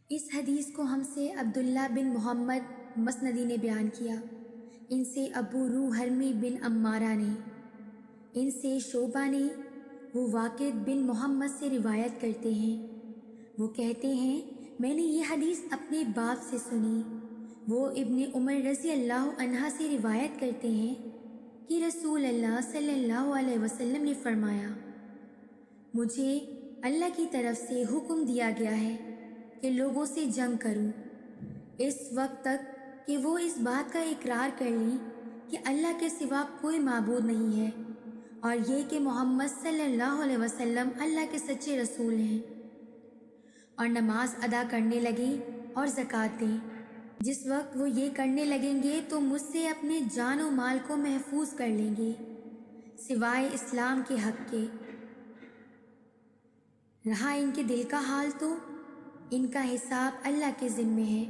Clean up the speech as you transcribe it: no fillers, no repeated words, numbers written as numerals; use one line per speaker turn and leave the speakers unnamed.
اس حدیث کو ہم سے عبداللہ بن محمد مسندی نے بیان کیا، ان سے ابو روح حرمی بن عمارہ نے، ان سے شعبہ نے، وہ واقد بن محمد سے روایت کرتے ہیں، وہ کہتے ہیں میں نے یہ حدیث اپنے باپ سے سنی، وہ ابن عمر رضی اللہ عنہ سے روایت کرتے ہیں کہ رسول اللہ صلی اللہ علیہ وسلم نے فرمایا، مجھے اللہ کی طرف سے حکم دیا گیا ہے کہ لوگوں سے جنگ کروں اس وقت تک کہ وہ اس بات کا اقرار کر لیں کہ اللہ کے سوا کوئی معبود نہیں ہے، اور یہ کہ محمد صلی اللہ علیہ وسلم اللہ کے سچے رسول ہیں، اور نماز ادا کرنے لگیں اور زکوٰۃ دیں۔ جس وقت وہ یہ کرنے لگیں گے تو مجھ سے اپنے جان و مال کو محفوظ کر لیں گے سوائے اسلام کے حق کے۔ رہا ان کے دل کا حال تو ان کا حساب اللہ کے ذمے ہے۔